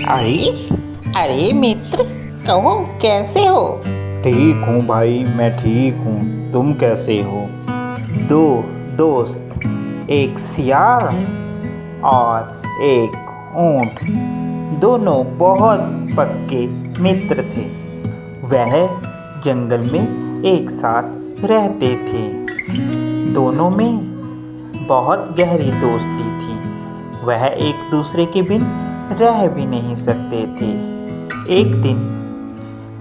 अरे अरे मित्र, कहो कैसे हो। ठीक हूँ भाई, मैं ठीक हूँ। तुम कैसे हो? दो दोस्त, एक सियार और एक ऊंट, दोनों बहुत पक्के मित्र थे। वह जंगल में एक साथ रहते थे। दोनों में बहुत गहरी दोस्ती थी। वह एक दूसरे के बिन रह भी नहीं सकते थे। एक दिन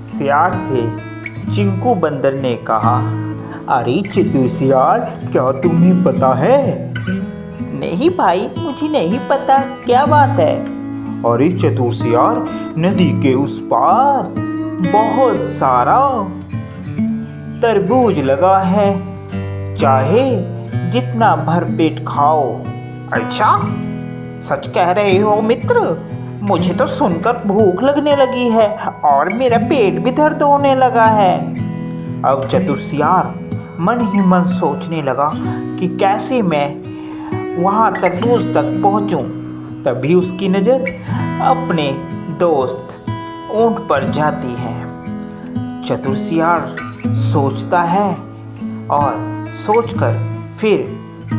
सियार से चिंकू बंदर ने कहा, अरे चतुर सियार, क्या तुम्हें पता है? नहीं भाई, मुझे नहीं पता, क्या बात है? अरे चतुर सियार, नदी के उस पार बहुत सारा तरबूज लगा है, चाहे जितना भरपेट खाओ। अच्छा, सच कह रहे हो मित्र। मुझे तो सुनकर भूख लगने लगी है और मेरा पेट भी दर्द होने लगा है। अब चतुर सियार मन ही मन सोचने लगा कि कैसे मैं वहां तरबूज तक पहुंचूं। तभी उसकी नज़र अपने दोस्त ऊंट पर जाती है। चतुर सियार सोचता है और सोचकर फिर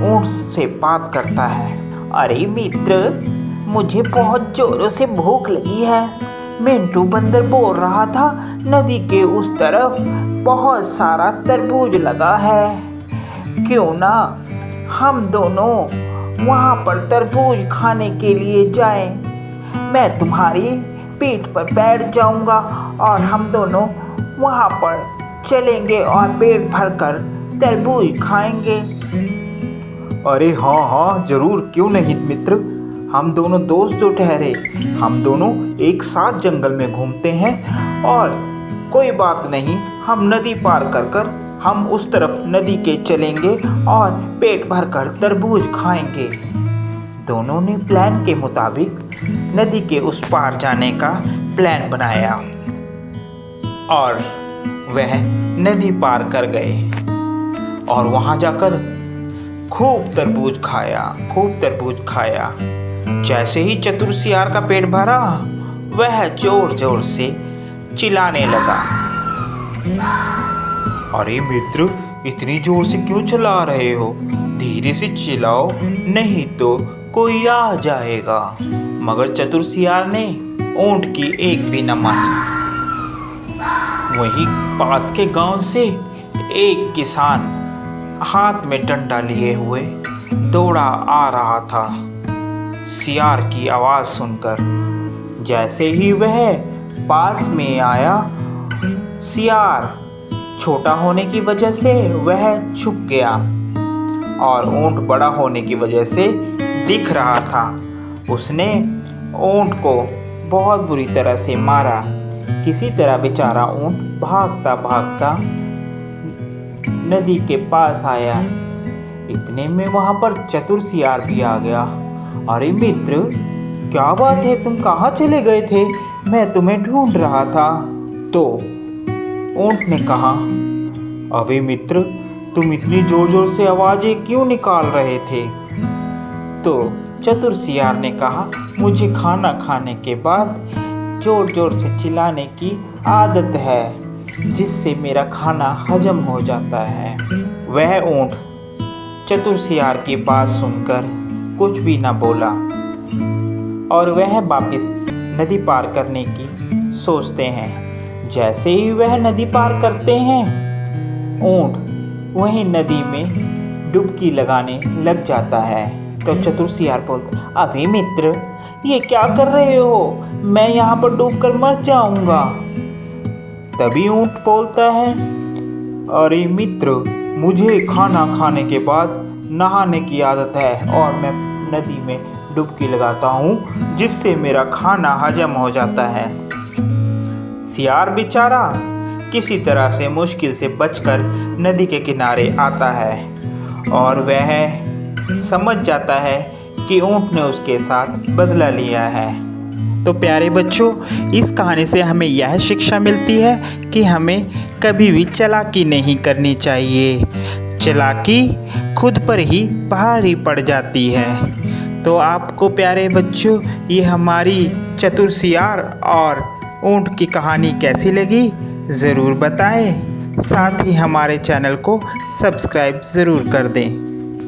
ऊंट से बात करता है। अरे मित्र, मुझे बहुत जोरों से भूख लगी है। मिंटू बंदर बोल रहा था नदी के उस तरफ बहुत सारा तरबूज लगा है। क्यों ना हम दोनों वहाँ पर तरबूज खाने के लिए जाएं। मैं तुम्हारी पीठ पर बैठ जाऊंगा और हम दोनों वहाँ पर चलेंगे और पेट भरकर तरबूज खाएंगे। अरे हाँ हाँ, जरूर, क्यों नहीं मित्र। हम दोनों दोस्त जो ठहरे, हम दोनों एक साथ जंगल में घूमते हैं और कोई बात नहीं, हम नदी पार कर हम उस तरफ नदी के चलेंगे और पेट भरकर तरबूज खाएंगे। दोनों ने प्लान के मुताबिक नदी के उस पार जाने का प्लान बनाया और वह नदी पार कर गए और वहां जाकर खूब तरबूज खाया। जैसे ही चतुर सियार का पेट भरा, वह जोर जोर से चिल्लाने लगा। अरे मित्र, इतनी जोर से क्यों चिल्ला रहे हो? धीरे से चिल्लाओ, नहीं तो कोई आ जाएगा। मगर चतुर सियार ने ऊंट की एक भी न मानी। वहीं पास के गांव से एक किसान हाथ में डंडा लिए हुए दौड़ा आ रहा था सियार की आवाज़ सुनकर। जैसे ही वह पास में आया, सियार छोटा होने की वजह से वह छुप गया और ऊंट बड़ा होने की वजह से दिख रहा था। उसने ऊंट को बहुत बुरी तरह से मारा। किसी तरह बेचारा ऊंट भागता भागता नदी के पास आया। इतने में वहां पर चतुर सियार भी आ गया। अरे मित्र, क्या बात है, तुम कहाँ चले गए थे? मैं तुम्हें ढूंढ रहा था। तो ऊंट ने कहा, अबे मित्र, तुम इतनी जोर जोर से आवाजें क्यों निकाल रहे थे? तो चतुर सियार ने कहा, मुझे खाना खाने के बाद जोर जोर से चिल्लाने की आदत है, जिससे मेरा खाना हजम हो जाता है। वह ऊंट चतुर सियार की बात सुनकर कुछ भी न बोला और वह वापस नदी पार करने की सोचते हैं। जैसे ही वह नदी पार करते हैं, ऊंट वहीं नदी में डुबकी लगाने लग जाता है। तो चतुर सियार बोलता, अभी मित्र, ये क्या कर रहे हो? मैं यहाँ पर डूबकर मर जाऊंगा। तभी ऊंट बोलता है, अरे मित्र, मुझे खाना खाने के बाद नहाने की आदत है और मैं नदी में डुबकी लगाता हूँ, जिससे मेरा खाना हजम हो जाता है। सियार बेचारा किसी तरह से मुश्किल से बचकर नदी के किनारे आता है और वह समझ जाता है कि ऊंट ने उसके साथ बदला लिया है। तो प्यारे बच्चों, इस कहानी से हमें यह शिक्षा मिलती है कि हमें कभी भी चालाकी नहीं करनी चाहिए। चालाकी खुद पर ही भारी पड़ जाती है। तो आपको प्यारे बच्चों, ये हमारी चतुर सियार और ऊँट की कहानी कैसी लगी ज़रूर बताएं। साथ ही हमारे चैनल को सब्सक्राइब ज़रूर कर दें।